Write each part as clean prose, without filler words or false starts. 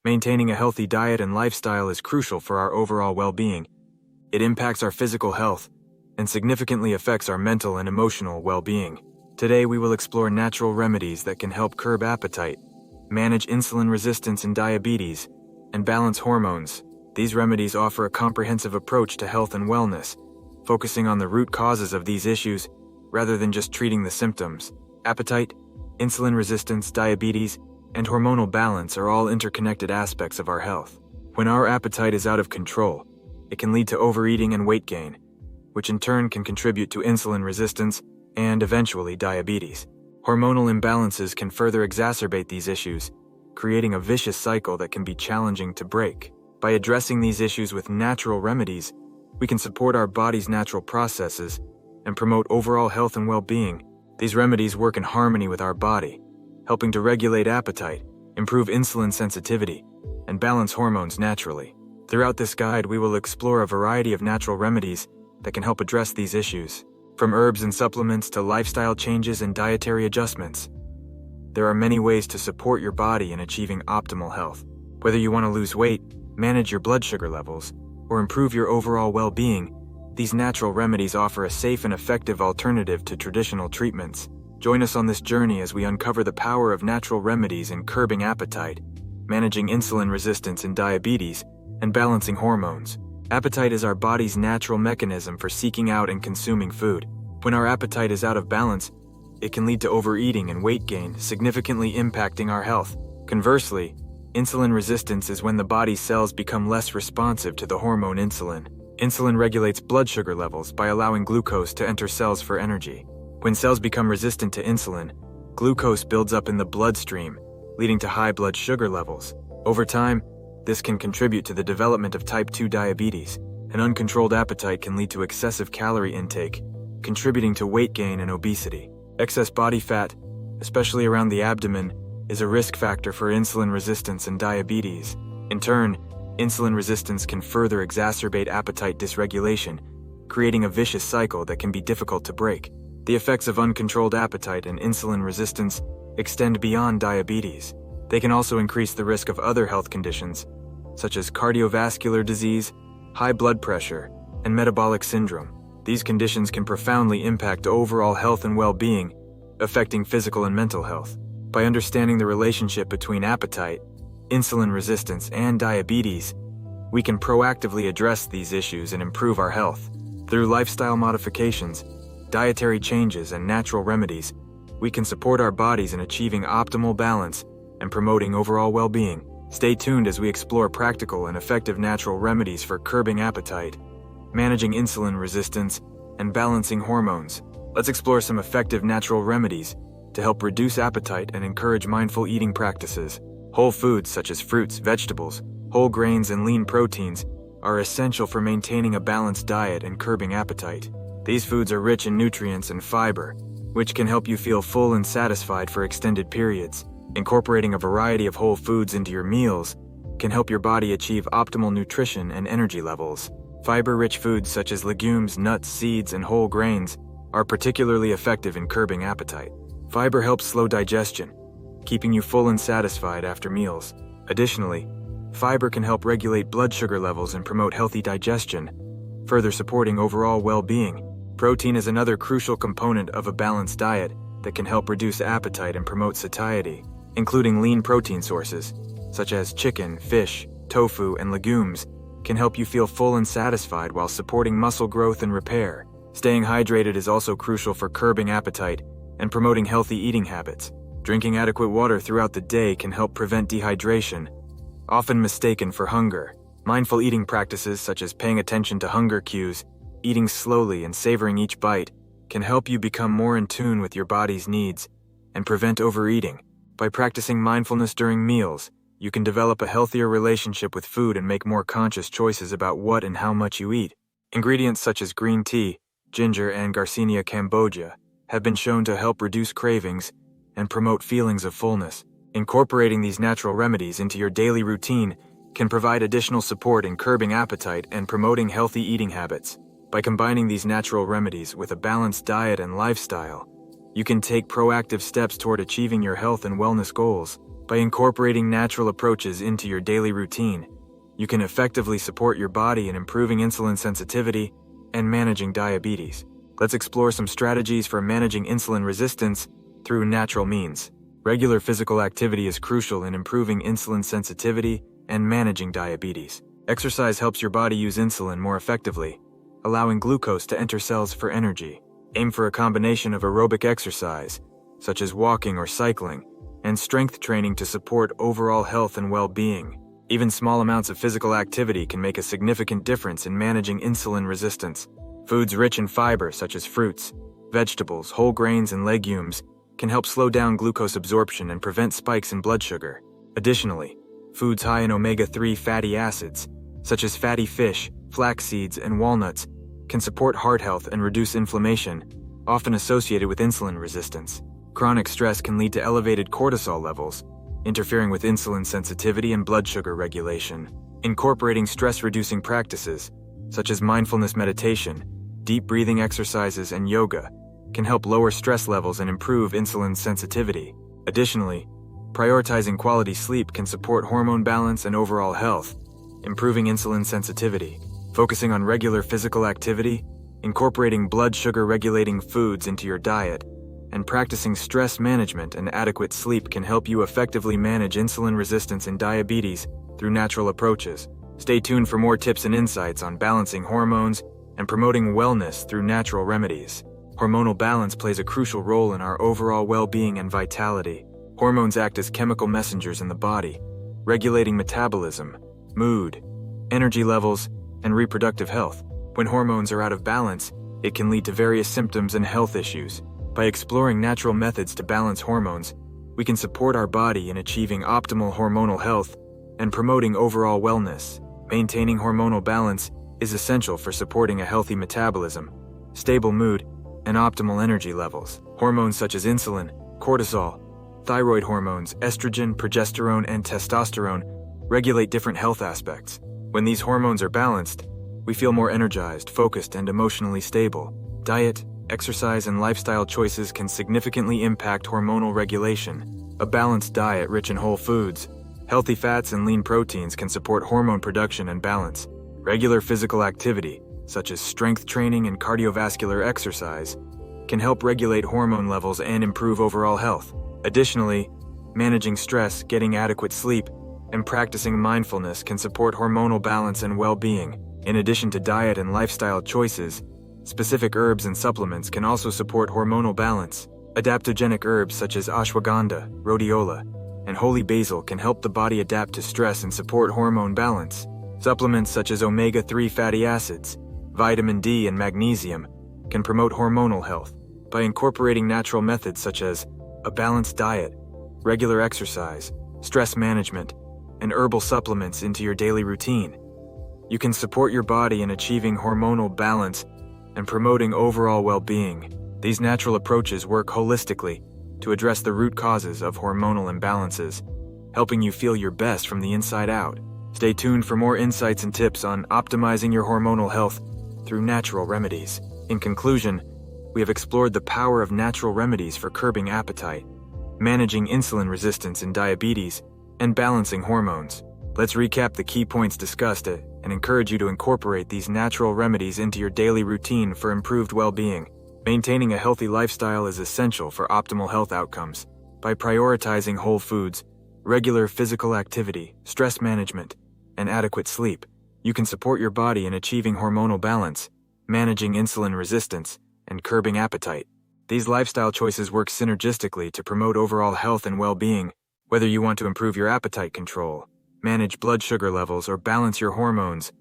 Maintaining a healthy diet and lifestyle is crucial for our overall well-being. It impacts our physical health and significantly affects our mental and emotional well-being. Today we will explore natural remedies that can help curb appetite, manage insulin resistance and diabetes, and balance hormones. These remedies offer a comprehensive approach to health and wellness, focusing on the root causes of these issues rather than just treating the symptoms. Appetite, insulin resistance, diabetes, and hormonal balance are all interconnected aspects of our health. When our appetite is out of control, it can lead to overeating and weight gain, which in turn can contribute to insulin resistance and eventually diabetes. Hormonal imbalances can further exacerbate these issues, creating a vicious cycle that can be challenging to break. By addressing these issues with natural remedies, we can support our body's natural processes and promote overall health and well-being. These remedies work in harmony with our body, helping to regulate appetite, improve insulin sensitivity, and balance hormones naturally. Throughout this guide, we will explore a variety of natural remedies that can help address these issues. From herbs and supplements to lifestyle changes and dietary adjustments, there are many ways to support your body in achieving optimal health. Whether you want to lose weight, manage your blood sugar levels, or improve your overall well-being, these natural remedies offer a safe and effective alternative to traditional treatments. Join us on this journey as we uncover the power of natural remedies in curbing appetite, managing insulin resistance and diabetes, and balancing hormones. Appetite is our body's natural mechanism for seeking out and consuming food. When our appetite is out of balance, it can lead to overeating and weight gain, significantly impacting our health. Conversely, insulin resistance is when the body's cells become less responsive to the hormone insulin. Insulin regulates blood sugar levels by allowing glucose to enter cells for energy. When cells become resistant to insulin, glucose builds up in the bloodstream, leading to high blood sugar levels. Over time, this can contribute to the development of type 2 diabetes. An uncontrolled appetite can lead to excessive calorie intake, contributing to weight gain and obesity. Excess body fat, especially around the abdomen, is a risk factor for insulin resistance and diabetes. In turn, insulin resistance can further exacerbate appetite dysregulation, creating a vicious cycle that can be difficult to break. The effects of uncontrolled appetite and insulin resistance extend beyond diabetes. They can also increase the risk of other health conditions, such as cardiovascular disease, high blood pressure, and metabolic syndrome. These conditions can profoundly impact overall health and well-being, affecting physical and mental health. By understanding the relationship between appetite, insulin resistance, and diabetes, we can proactively address these issues and improve our health. Through lifestyle modifications, dietary changes, and natural remedies, we can support our bodies in achieving optimal balance and promoting overall well-being. Stay tuned as we explore practical and effective natural remedies for curbing appetite, managing insulin resistance, and balancing hormones. Let's explore some effective natural remedies to help reduce appetite and encourage mindful eating practices. Whole foods such as fruits, vegetables, whole grains, and lean proteins are essential for maintaining a balanced diet and curbing appetite. These foods are rich in nutrients and fiber, which can help you feel full and satisfied for extended periods. Incorporating a variety of whole foods into your meals can help your body achieve optimal nutrition and energy levels. Fiber-rich foods such as legumes, nuts, seeds, and whole grains are particularly effective in curbing appetite. Fiber helps slow digestion, keeping you full and satisfied after meals. Additionally, fiber can help regulate blood sugar levels and promote healthy digestion, further supporting overall well-being. Protein is another crucial component of a balanced diet that can help reduce appetite and promote satiety. Including lean protein sources, such as chicken, fish, tofu, and legumes, can help you feel full and satisfied while supporting muscle growth and repair. Staying hydrated is also crucial for curbing appetite and promoting healthy eating habits. Drinking adequate water throughout the day can help prevent dehydration, often mistaken for hunger. Mindful eating practices such as paying attention to hunger cues, eating slowly, and savoring each bite can help you become more in tune with your body's needs and prevent overeating. By practicing mindfulness during meals, you can develop a healthier relationship with food and make more conscious choices about what and how much you eat. Ingredients such as green tea, ginger, and Garcinia cambogia have been shown to help reduce cravings and promote feelings of fullness. Incorporating these natural remedies into your daily routine can provide additional support in curbing appetite and promoting healthy eating habits. By combining these natural remedies with a balanced diet and lifestyle, you can take proactive steps toward achieving your health and wellness goals. By incorporating natural approaches into your daily routine, you can effectively support your body in improving insulin sensitivity and managing diabetes. Let's explore some strategies for managing insulin resistance through natural means. Regular physical activity is crucial in improving insulin sensitivity and managing diabetes. Exercise helps your body use insulin more effectively, allowing glucose to enter cells for energy. Aim for a combination of aerobic exercise, such as walking or cycling, and strength training to support overall health and well-being. Even small amounts of physical activity can make a significant difference in managing insulin resistance. Foods rich in fiber, such as fruits, vegetables, whole grains, and legumes, can help slow down glucose absorption and prevent spikes in blood sugar. Additionally, foods high in omega-3 fatty acids, such as fatty fish, flax seeds, and walnuts, can support heart health and reduce inflammation, often associated with insulin resistance. Chronic stress can lead to elevated cortisol levels, interfering with insulin sensitivity and blood sugar regulation. Incorporating stress-reducing practices, such as mindfulness meditation, deep breathing exercises, and yoga, can help lower stress levels and improve insulin sensitivity. Additionally, prioritizing quality sleep can support hormone balance and overall health, improving insulin sensitivity. Focusing on regular physical activity, incorporating blood sugar regulating foods into your diet, and practicing stress management and adequate sleep can help you effectively manage insulin resistance and diabetes through natural approaches. Stay tuned for more tips and insights on balancing hormones and promoting wellness through natural remedies. Hormonal balance plays a crucial role in our overall well-being and vitality. Hormones act as chemical messengers in the body, regulating metabolism, mood, energy levels, and reproductive health. When hormones are out of balance, it can lead to various symptoms and health issues. By exploring natural methods to balance hormones, we can support our body in achieving optimal hormonal health and promoting overall wellness. Maintaining hormonal balance is essential for supporting a healthy metabolism, stable mood, and optimal energy levels. Hormones such as insulin, cortisol, thyroid hormones, estrogen, progesterone, and testosterone regulate different health aspects. When these hormones are balanced, we feel more energized, focused, and emotionally stable. Diet, exercise, and lifestyle choices can significantly impact hormonal regulation. A balanced diet rich in whole foods, healthy fats, and lean proteins can support hormone production and balance. Regular physical activity, such as strength training and cardiovascular exercise, can help regulate hormone levels and improve overall health. Additionally, managing stress, getting adequate sleep, and practicing mindfulness can support hormonal balance and well-being. In addition to diet and lifestyle choices, specific herbs and supplements can also support hormonal balance. Adaptogenic herbs such as ashwagandha, rhodiola, and holy basil can help the body adapt to stress and support hormone balance. Supplements such as omega-3 fatty acids, vitamin D, and magnesium can promote hormonal health. By incorporating natural methods such as a balanced diet, regular exercise, stress management, and herbal supplements into your daily routine, you can support your body in achieving hormonal balance and promoting overall well-being. These natural approaches work holistically to address the root causes of hormonal imbalances, helping you feel your best from the inside out. Stay tuned for more insights and tips on optimizing your hormonal health through natural remedies. In conclusion, we have explored the power of natural remedies for curbing appetite, managing insulin resistance and diabetes, and balancing hormones. Let's recap the key points discussed and encourage you to incorporate these natural remedies into your daily routine for improved well-being. Maintaining a healthy lifestyle is essential for optimal health outcomes. By prioritizing whole foods, regular physical activity, stress management, and adequate sleep, you can support your body in achieving hormonal balance, managing insulin resistance, and curbing appetite. These lifestyle choices work synergistically to promote overall health and well-being. Whether you want to improve your appetite control, manage blood sugar levels, or balance your hormones,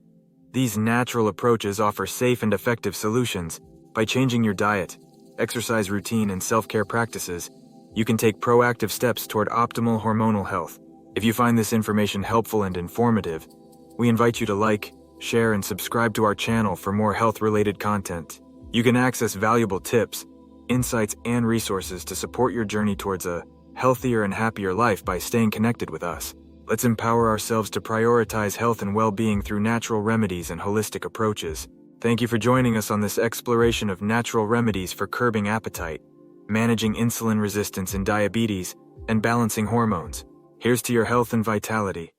these natural approaches offer safe and effective solutions. By changing your diet, exercise routine, and self-care practices, you can take proactive steps toward optimal hormonal health. If you find this information helpful and informative, we invite you to like, share, and subscribe to our channel for more health-related content. You can access valuable tips, insights, and resources to support your journey towards a healthier and happier life by staying connected with us. Let's empower ourselves to prioritize health and well-being through natural remedies and holistic approaches. Thank you for joining us on this exploration of natural remedies for curbing appetite, managing insulin resistance and diabetes, and balancing hormones. Here's to your health and vitality.